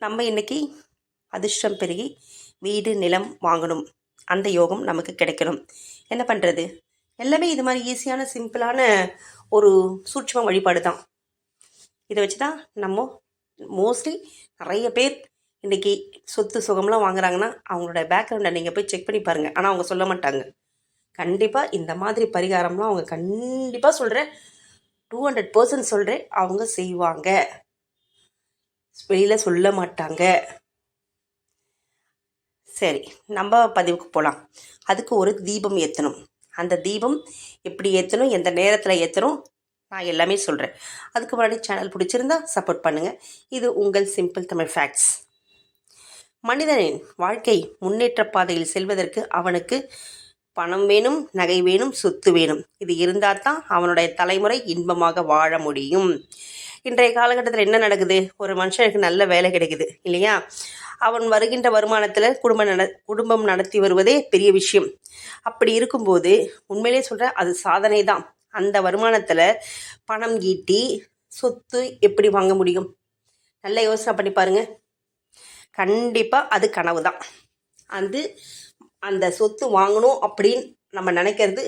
நம்ம இன்றைக்கி அதிர்ஷ்டம் பெருகி வீடு நிலம் வாங்கணும், அந்த யோகம் நமக்கு கிடைக்கணும். என்ன பண்ணுறது? எல்லாமே இது மாதிரி ஈஸியான சிம்பிளான ஒரு சூட்சம வழிபாடு தான். இதை வச்சு தான் நம்ம மோஸ்ட்லி நிறைய பேர் இன்றைக்கி சொத்து சுகம்லாம் வாங்குறாங்கன்னா அவங்களோட பேக்ரவுண்டை நீங்கள் போய் செக் பண்ணி பாருங்கள். ஆனால் அவங்க சொல்ல மாட்டாங்க. கண்டிப்பாக இந்த மாதிரி பரிகாரம்லாம் அவங்க கண்டிப்பாக சொல்கிறேன், 200% சொல்கிறேன், அவங்க செய்வாங்க, வெளியில் சொல்ல மாட்டாங்க. சரி, நம்ம பதிவுக்கு போகலாம். அதுக்கு ஒரு தீபம் ஏற்றணும். அந்த தீபம் எப்படி ஏற்றணும், எந்த நேரத்தில் ஏற்றணும், நான் எல்லாமே சொல்கிறேன். அதுக்கு முன்னாடி சேனல் பிடிச்சிருந்தா சப்போர்ட் பண்ணுங்கள். இது உங்கள் சிம்பிள் தமிழ் ஃபேக்ட்ஸ். மனிதனின் வாழ்க்கை முன்னேற்ற பாதையில் செல்வதற்கு அவனுக்கு பணம் வேணும், நகை வேணும், சொத்து வேணும். இது இருந்தால் தான் அவனுடைய தலைமுறை இன்பமாக வாழ முடியும். இன்றைய காலகட்டத்தில் என்ன நடக்குது? ஒரு மனுஷனுக்கு நல்ல வேலை கிடைக்குது இல்லையா? அவன் வருகின்ற வருமானத்தில் குடும்பம் நடத்தி வருவதே பெரிய விஷயம். அப்படி இருக்கும்போது உண்மையிலே சொல்கிறேன், அது சாதனை தான். அந்த வருமானத்தில் பணம் ஈட்டி சொத்து எப்படி வாங்க முடியும்? நல்ல யோசனை பண்ணி பாருங்கள். கண்டிப்பாக அது கனவு தான். அந்த சொத்து வாங்கணும் அப்படின்னு நம்ம நினைக்கிறது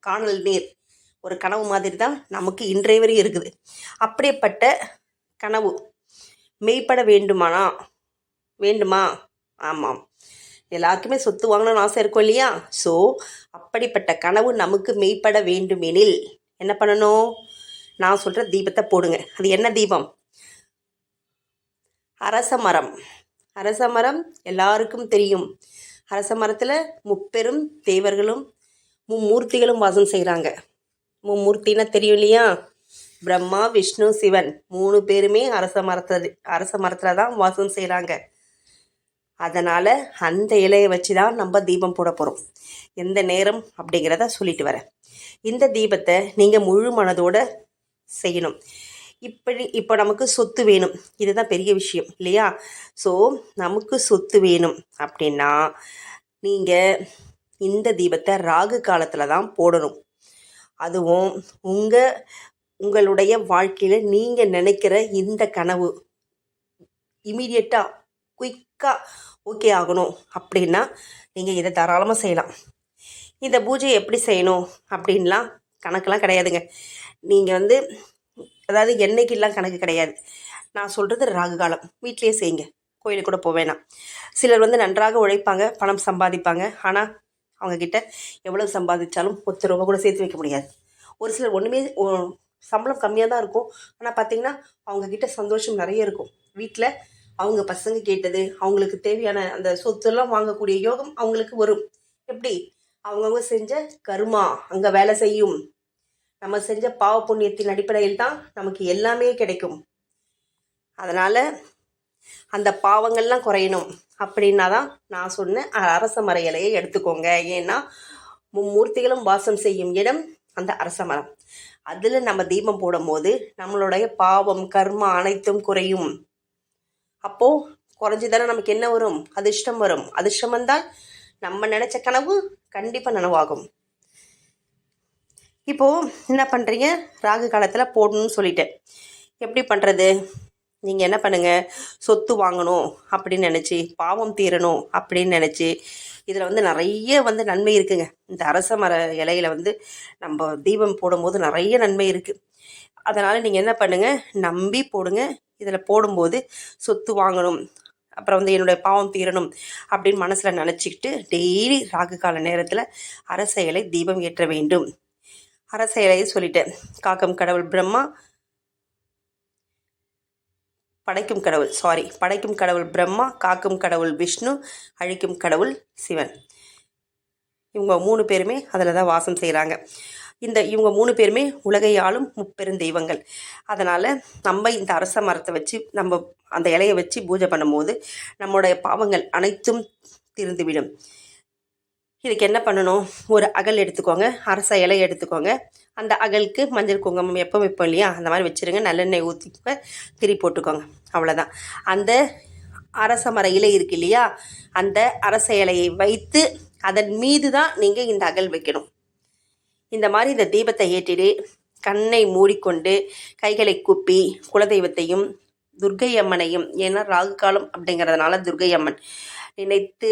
காணல் நீர், ஒரு கனவு மாதிரி தான் நமக்கு இன்றைய வரை இருக்குது. அப்படிப்பட்ட கனவு மெய்ப்பட வேண்டுமா? ஆமாம், எல்லாருக்குமே சொத்து வாங்கணும்னு ஆசை இருக்கும் இல்லையா? ஸோ அப்படிப்பட்ட கனவு நமக்கு மெய்ப்பட வேண்டுமெனில் என்ன பண்ணணும்? நான் சொல்கிற தீபத்தை போடுங்க. அது என்ன தீபம்? அரச மரம் எல்லாருக்கும் தெரியும். அரச மரத்தில் முப்பெரும் தேவர்களும் மும்மூர்த்திகளும் வாசம் செய்கிறாங்க. மும்மூர்த்தின்னா தெரியும் இல்லையா? பிரம்மா, விஷ்ணு, சிவன் 3 பேருமே அரச மரத்தில் தான் வாசம் செய்கிறாங்க. அதனால் அந்த இலையை வச்சு தான் நம்ம தீபம் போட போகிறோம். எந்த நேரம் அப்படிங்கிறத சொல்லிட்டு வரேன். இந்த தீபத்தை நீங்கள் முழு மனதோடு செய்யணும். இப்போ நமக்கு சொத்து வேணும், இதுதான் பெரிய விஷயம் இல்லையா? ஸோ நமக்கு சொத்து வேணும் அப்படின்னா நீங்கள் இந்த தீபத்தை ராகு காலத்தில் தான் போடணும். அதுவும் உங்களுடைய வாழ்க்கையில் நீங்கள் நினைக்கிற இந்த கனவு இமீடியட்டாக குயிக்காக ஓகே ஆகணும் அப்படின்னா நீங்கள் இதை தாராளமாக செய்யலாம். இந்த பூஜையை எப்படி செய்யணும் அப்படின்லாம் கணக்கெல்லாம் கிடையாதுங்க. நீங்கள் அதாவது என்னைக்கெல்லாம் கணக்கு கிடையாது. நான் சொல்கிறது ராகு காலம். வீட்டிலேயே செய்யுங்க, கோயிலுக்கு கூட போவேணாம். சிலர் நன்றாக உழைப்பாங்க, பணம் சம்பாதிப்பாங்க. ஆனால் அவங்கக்கிட்ட எவ்வளவு சம்பாதிச்சாலும் 10 ரூபா கூட சேர்த்து வைக்க முடியாது. ஒரு சிலர் ஒன்றுமே சம்பளம் கம்மியாக தான் இருக்கும், ஆனால் பார்த்திங்கன்னா அவங்கக்கிட்ட சந்தோஷம் நிறைய இருக்கும். வீட்டில் அவங்க பசங்க கேட்டது, அவங்களுக்கு தேவையான அந்த சொத்தெல்லாம் வாங்கக்கூடிய யோகம் அவங்களுக்கு வரும். எப்படி? அவங்கவுங்க செஞ்ச கர்மா அங்கே வேலை செய்யும். நம்ம செஞ்ச பாவ புண்ணியத்தின் அடிப்படையில் தான் நமக்கு எல்லாமே கிடைக்கும். அதனால் அந்த பாவங்கள்லாம் குறையணும் அப்படின்னா தான் நான் சொன்ன அரச மர இலையை எடுத்துக்கோங்க. ஏன்னா மும்மூர்த்திகளும் வாசம் செய்யும் இடம் அந்த அரச மரம். அதில் நம்ம தீபம் போடும்போது நம்மளுடைய பாவம் கர்மா அனைத்தும் குறையும். அப்போது குறைஞ்சிதானே நமக்கு என்ன வரும்? அதிர்ஷ்டம் வரும். அதிர்ஷ்டம் வந்தால் நம்ம நினச்ச கனவு கண்டிப்பாக நனவாகும். இப்போது என்ன பண்ணுறீங்க? ராகு காலத்தில் போடணும்னு சொல்லிட்டேன். எப்படி பண்ணுறது? நீங்கள் என்ன பண்ணுங்கள், சொத்து வாங்கணும் அப்படின்னு நினச்சி, பாவம் தீரணும் அப்படின்னு நினச்சி, இதில் நிறைய நன்மை இருக்குங்க. இந்த அரச மர இலையில் நம்ம தீபம் போடும்போது நிறைய நன்மை இருக்குது. அதனால் நீங்கள் என்ன பண்ணுங்கள், நம்பி போடுங்க. இதில் போடும்போது சொத்து வாங்கணும், அப்புறம் என்னுடைய பாவம் தீரணும் அப்படின்னு மனசில் நினச்சிக்கிட்டு டெய்லி ராகு கால நேரத்தில் அரச இலை தீபம் ஏற்ற வேண்டும். அரச இலையை சொல்லிட்டேன். காக்கும் கடவுள் பிரம்மா, படைக்கும் கடவுள் பிரம்மா, காக்கும் கடவுள் விஷ்ணு, அழிக்கும் கடவுள் சிவன். இவங்க 3 பேருமே அதில் தான் வாசம் செய்கிறாங்க. இவங்க 3 பேருமே உலகை ஆளும் முப்பெருந்தெய்வங்கள். அதனால் நம்ம இந்த அரச மரத்தை வச்சு நம்ம அந்த இலையை வச்சு பூஜை பண்ணும்போது நம்மளுடைய பாவங்கள் அனைத்தும் தீர்ந்துவிடும். இதுக்கு என்ன பண்ணணும்? ஒரு அகல் எடுத்துக்கோங்க, அரச இலை எடுத்துக்கோங்க. அந்த அகலுக்கு மஞ்சள் குங்குமம் எப்போ வைப்போம் இல்லையா, அந்த மாதிரி வச்சுருங்க. நல்லெண்ணெய் ஊற்றிக்கோங்க, திரி போட்டுக்கோங்க. அவ்வளோதான். அந்த அரச மர இலை இருக்கு இல்லையா, அந்த அரச இலையை வைத்து அதன் மீது தான் நீங்கள் இந்த அகல் வைக்கணும். இந்த மாதிரி இந்த தீபத்தை ஏற்றிட்டு கண்ணை மூடிக்கொண்டு கைகளை கூப்பி குலதெய்வத்தையும் துர்க்கை அம்மனையும், ஏன்னா ராகு காலம் அப்படிங்கிறதுனால துர்க்கை அம்மன் நினைத்து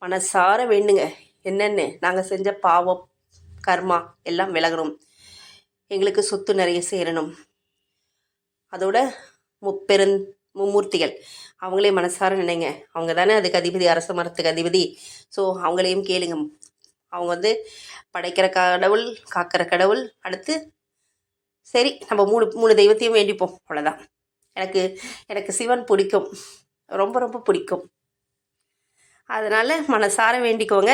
மனசார வேண்டுங்க. என்னென்னு, நாங்கள் செஞ்ச பாவம் கர்மா எல்லாம் விலகணும், எங்களுக்கு சொத்து நிறைய சேரணும், அதோட மும்மூர்த்திகள் அவங்களே மனசார நினைங்க. அவங்க தானே அதுக்கு அதிபதி, அரச மரத்துக்கு அதிபதி. ஸோ அவங்களையும் கேளுங்க. அவங்க வந்து படைக்கிற கடவுள், காக்கிற கடவுள். அடுத்து சரி, நம்ம மூணு தெய்வத்தையும் வேண்டிப்போம், அவ்வளோதான். எனக்கு சிவன் பிடிக்கும், ரொம்ப ரொம்ப பிடிக்கும். அதனால் மனசார வேண்டிக்கோங்க.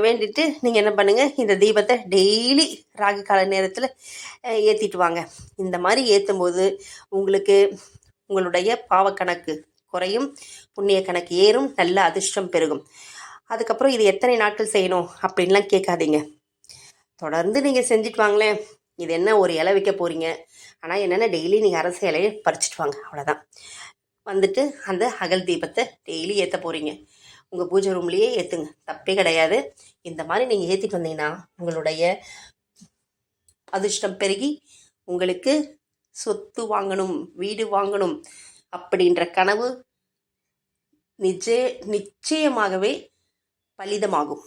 வேண்டிட்டு நீங்கள் என்ன பண்ணுங்கள், இந்த தீபத்தை டெய்லி ராகு கால நேரத்தில் ஏற்றிட்டு வாங்க. இந்த மாதிரி ஏற்றும் போது உங்களுக்கு உங்களுடைய பாவக்கணக்கு குறையும், புண்ணிய கணக்கு ஏறும், நல்ல அதிர்ஷ்டம் பெருகும். அதுக்கப்புறம் இது எத்தனை நாட்கள் செய்யணும் அப்படின்லாம் கேட்காதீங்க. தொடர்ந்து நீங்கள் செஞ்சுட்டு வாங்களேன். இது என்ன ஒரு இலை வைக்க போகிறீங்க, ஆனால் என்னென்ன டெய்லி நீங்கள் அரச இலையை பறிச்சுட்டு வாங்க, அவ்வளோதான். வந்துட்டு அந்த அகல் தீபத்தை டெய்லி ஏற்ற போகிறீங்க. உங்கள் பூஜை ரூம்லேயே ஏற்றுங்க, தப்பே கிடையாது. இந்த மாதிரி நீங்கள் ஏற்றிட்டு வந்தீங்கன்னா உங்களுடைய அதிர்ஷ்டம் பெருகி உங்களுக்கு சொத்து வாங்கணும், வீடு வாங்கணும் அப்படின்ற கனவு நிச்சயமாகவே பலிதமாகும்.